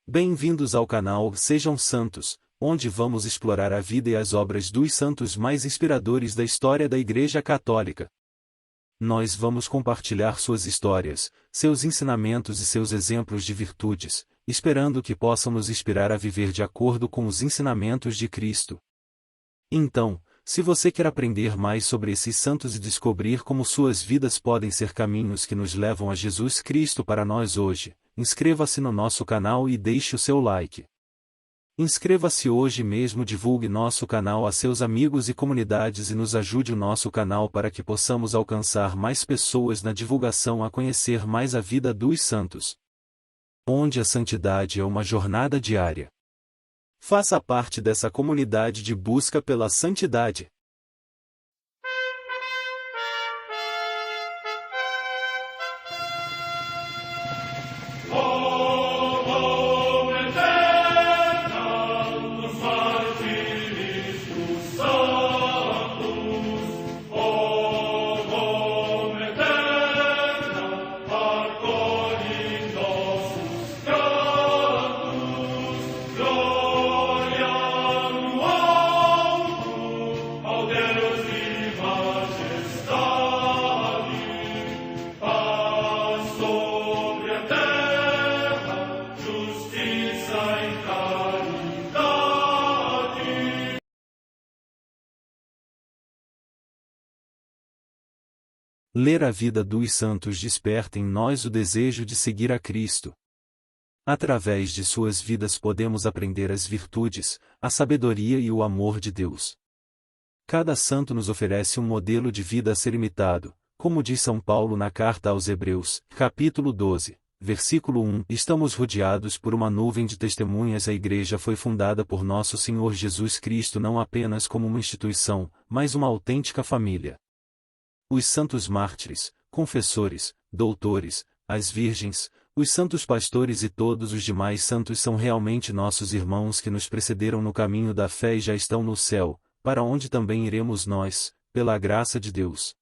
Bem-vindos ao canal Sejam Santos, onde vamos explorar a vida e as obras dos santos mais inspiradores da história da Igreja Católica. Nós vamos compartilhar suas histórias, seus ensinamentos e seus exemplos de virtudes, esperando que possam nos inspirar a viver de acordo com os ensinamentos de Cristo. Então, se você quer aprender mais sobre esses santos e descobrir como suas vidas podem ser caminhos que nos levam a Jesus Cristo para nós hoje, inscreva-se no nosso canal e deixe o seu like. Inscreva-se hoje mesmo, divulgue nosso canal a seus amigos e comunidades e nos ajude o nosso canal para que possamos alcançar mais pessoas na divulgação a conhecer mais a vida dos santos. Onde a santidade é uma jornada diária. Faça parte dessa comunidade de busca pela santidade. Ler a vida dos santos desperta em nós o desejo de seguir a Cristo. Através de suas vidas podemos aprender as virtudes, a sabedoria e o amor de Deus. Cada santo nos oferece um modelo de vida a ser imitado, como diz São Paulo na carta aos Hebreus, capítulo 12, versículo 1. Estamos rodeados por uma nuvem de testemunhas. A Igreja foi fundada por nosso Senhor Jesus Cristo não apenas como uma instituição, mas uma autêntica família. Os santos mártires, confessores, doutores, as virgens, os santos pastores e todos os demais santos são realmente nossos irmãos que nos precederam no caminho da fé e já estão no céu, para onde também iremos nós, pela graça de Deus.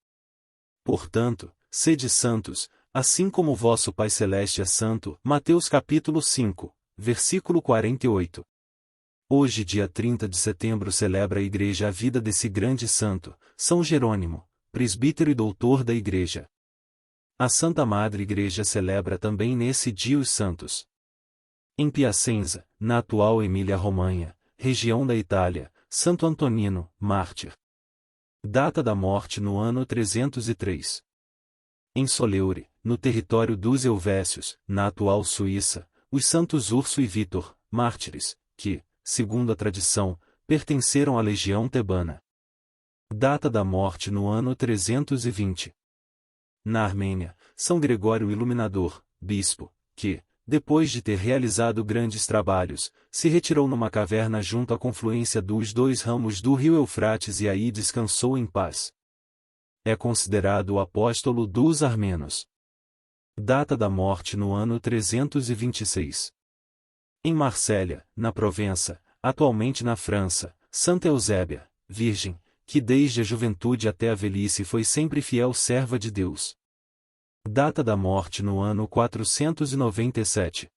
Portanto, sede santos, assim como o vosso Pai Celeste é santo. Mateus capítulo 5, versículo 48. Hoje, dia 30 de setembro, celebra a Igreja a vida desse grande santo, São Jerônimo, presbítero e doutor da Igreja. A Santa Madre Igreja celebra também nesse dia os santos. Em Piacenza, na atual Emília-Romanha, região da Itália, Santo Antonino, mártir. Data da morte no ano 303. Em Soleure, no território dos Helvécios, na atual Suíça, os santos Urso e Vítor, mártires, que, segundo a tradição, pertenceram à legião tebana. Data da morte no ano 320. Na Armênia, São Gregório o Iluminador, bispo, que, depois de ter realizado grandes trabalhos, se retirou numa caverna junto à confluência dos dois ramos do rio Eufrates e aí descansou em paz. É considerado o apóstolo dos armenos. Data da morte no ano 326. Em Marsella, na Provença, atualmente na França, Santa Eusébia, virgem, que desde a juventude até a velhice foi sempre fiel serva de Deus. Data da morte no ano 497.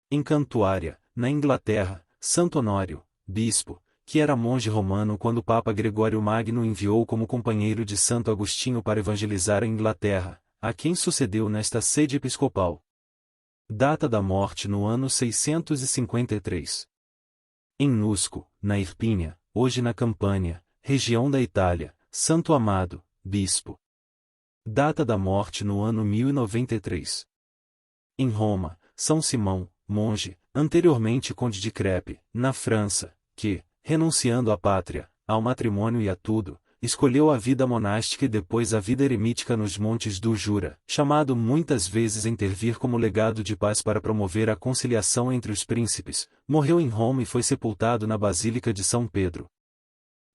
Em Cantuária, na Inglaterra, Santo Honório, bispo, que era monge romano quando o Papa Gregório Magno enviou como companheiro de Santo Agostinho para evangelizar a Inglaterra, a quem sucedeu nesta sede episcopal. Data da morte no ano 653. Em Nusco, na Irpínia, hoje na Campânia, região da Itália, Santo Amado, bispo. Data da morte no ano 1093. Em Roma, São Simão, monge, anteriormente conde de Crépy, na França, que, renunciando à pátria, ao matrimônio e a tudo, escolheu a vida monástica e depois a vida eremítica nos montes do Jura, chamado muitas vezes em servir como legado de paz para promover a conciliação entre os príncipes, morreu em Roma e foi sepultado na Basílica de São Pedro.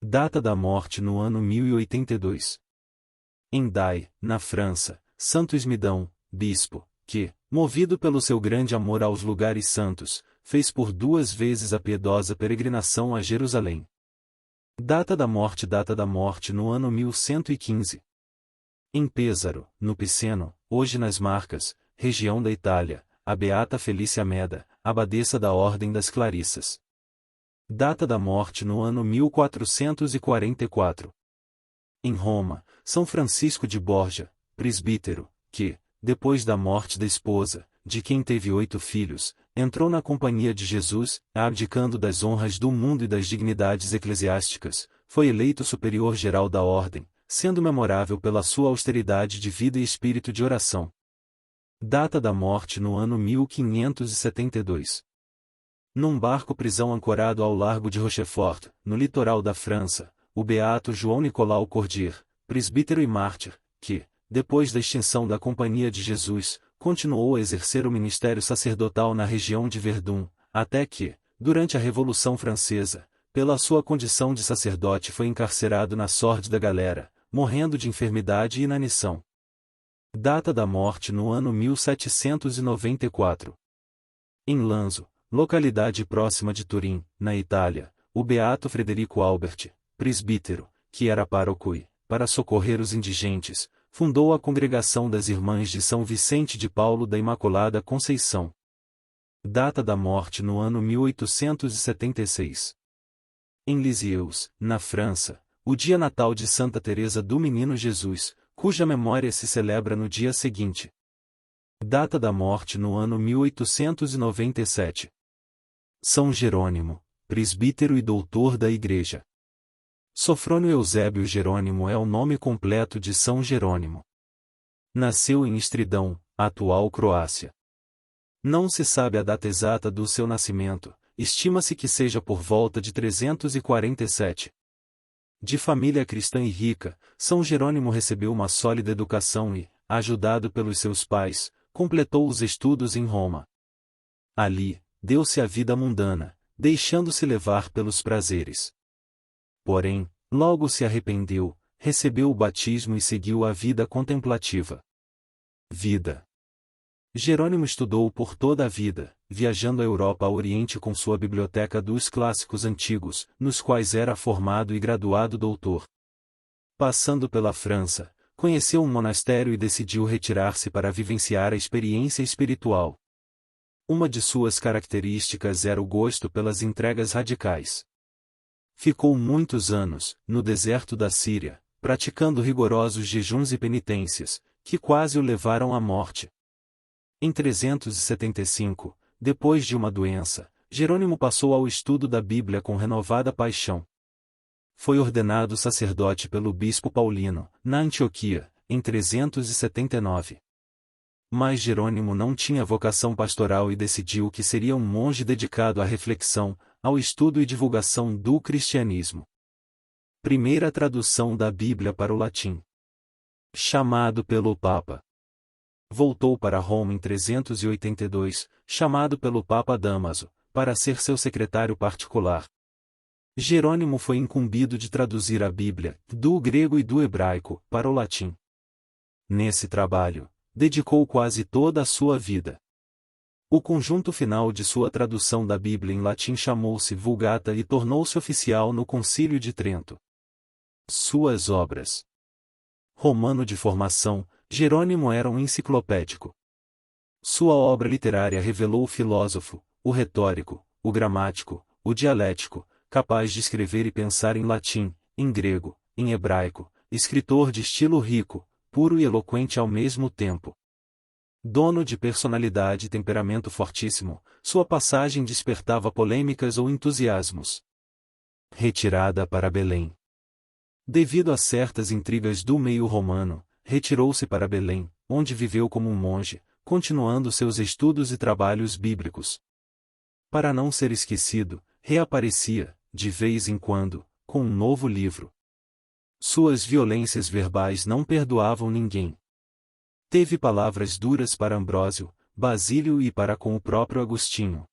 Data da morte no ano 1082. Em Dai, na França, Santo Esmidão, bispo, que, movido pelo seu grande amor aos lugares santos, fez por 2 vezes a piedosa peregrinação a Jerusalém. Data da morte no ano 1115. Em Pésaro, no Piceno, hoje nas Marcas, região da Itália, a beata Felícia Meda, abadesa da Ordem das Clarissas. Data da morte no ano 1444. Em Roma, São Francisco de Borja, presbítero, que, depois da morte da esposa, de quem teve 8 filhos, entrou na Companhia de Jesus, abdicando das honras do mundo e das dignidades eclesiásticas, foi eleito superior geral da ordem, sendo memorável pela sua austeridade de vida e espírito de oração. Data da morte no ano 1572. Num barco-prisão ancorado ao largo de Rochefort, no litoral da França, o beato João Nicolau Cordier, presbítero e mártir, que, depois da extinção da Companhia de Jesus, continuou a exercer o ministério sacerdotal na região de Verdun, até que, durante a Revolução Francesa, pela sua condição de sacerdote foi encarcerado na sórdida galera, morrendo de enfermidade e inanição. Data da morte no ano 1794. Em Lanzo, localidade próxima de Turim, na Itália, o beato Frederico Albert, presbítero, que era pároco e, para socorrer os indigentes, fundou a Congregação das Irmãs de São Vicente de Paulo da Imaculada Conceição. Data da morte no ano 1876. Em Lisieux, na França, o dia natal de Santa Teresa do Menino Jesus, cuja memória se celebra no dia seguinte. Data da morte no ano 1897. São Jerônimo, presbítero e doutor da Igreja. Sofrônio Eusébio Jerônimo é o nome completo de São Jerônimo. Nasceu em Estridão, atual Croácia. Não se sabe a data exata do seu nascimento, estima-se que seja por volta de 347. De família cristã e rica, São Jerônimo recebeu uma sólida educação e, ajudado pelos seus pais, completou os estudos em Roma. Ali, deu-se a vida mundana, deixando-se levar pelos prazeres. Porém, logo se arrependeu, recebeu o batismo e seguiu a vida contemplativa. Vida. Jerônimo estudou por toda a vida, viajando a Europa ao Oriente com sua biblioteca dos clássicos antigos, nos quais era formado e graduado doutor. Passando pela França, conheceu um monastério e decidiu retirar-se para vivenciar a experiência espiritual. Uma de suas características era o gosto pelas entregas radicais. Ficou muitos anos, no deserto da Síria, praticando rigorosos jejuns e penitências, que quase o levaram à morte. Em 375, depois de uma doença, Jerônimo passou ao estudo da Bíblia com renovada paixão. Foi ordenado sacerdote pelo bispo Paulino, na Antioquia, em 379. Mas Jerônimo não tinha vocação pastoral e decidiu que seria um monge dedicado à reflexão, ao estudo e divulgação do cristianismo. Primeira tradução da Bíblia para o latim. Chamado pelo Papa. Voltou para Roma em 382, chamado pelo Papa Dámaso, para ser seu secretário particular. Jerônimo foi incumbido de traduzir a Bíblia, do grego e do hebraico, para o latim. Nesse trabalho, dedicou quase toda a sua vida. O conjunto final de sua tradução da Bíblia em latim chamou-se Vulgata e tornou-se oficial no Concílio de Trento. Suas obras. Romano de formação, Jerônimo era um enciclopédico. Sua obra literária revelou o filósofo, o retórico, o gramático, o dialético, capaz de escrever e pensar em latim, em grego, em hebraico, escritor de estilo rico, puro e eloquente ao mesmo tempo. Dono de personalidade e temperamento fortíssimo, sua passagem despertava polêmicas ou entusiasmos. Retirada para Belém. Devido a certas intrigas do meio romano, retirou-se para Belém, onde viveu como um monge, continuando seus estudos e trabalhos bíblicos. Para não ser esquecido, reaparecia, de vez em quando, com um novo livro. Suas violências verbais não perdoavam ninguém. Teve palavras duras para Ambrósio, Basílio e para com o próprio Agostinho.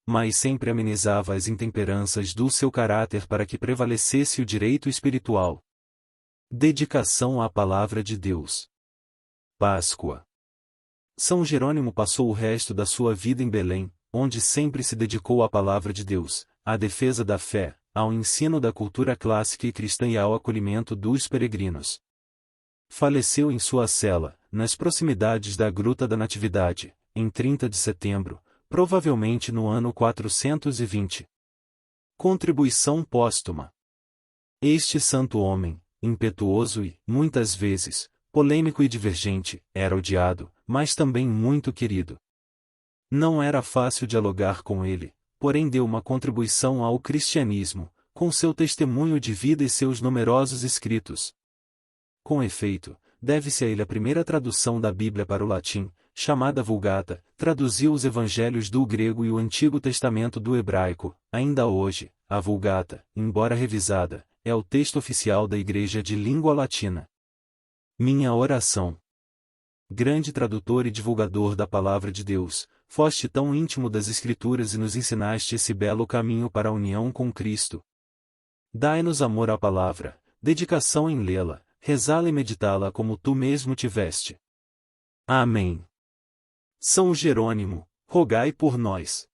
Mas sempre amenizava as intemperanças do seu caráter para que prevalecesse o direito espiritual. Dedicação à Palavra de Deus. Páscoa. São Jerônimo passou o resto da sua vida em Belém, onde sempre se dedicou à Palavra de Deus, à defesa da fé, ao ensino da cultura clássica e cristã e ao acolhimento dos peregrinos. Faleceu em sua cela, nas proximidades da Gruta da Natividade, em 30 de setembro, provavelmente no ano 420. Contribuição póstuma. Este santo homem, impetuoso e, muitas vezes, polêmico e divergente, era odiado, mas também muito querido. Não era fácil dialogar com ele, porém deu uma contribuição ao cristianismo, com seu testemunho de vida e seus numerosos escritos. Com efeito, deve-se a ele a primeira tradução da Bíblia para o latim, chamada Vulgata, traduziu os evangelhos do grego e o Antigo Testamento do hebraico. Ainda hoje, a Vulgata, embora revisada, é o texto oficial da Igreja de língua latina. Minha oração. Grande tradutor e divulgador da Palavra de Deus, foste tão íntimo das Escrituras e nos ensinaste esse belo caminho para a união com Cristo. Dai-nos amor à palavra, dedicação em lê-la, rezá-la e meditá-la como tu mesmo tiveste. Amém. São Jerônimo, rogai por nós.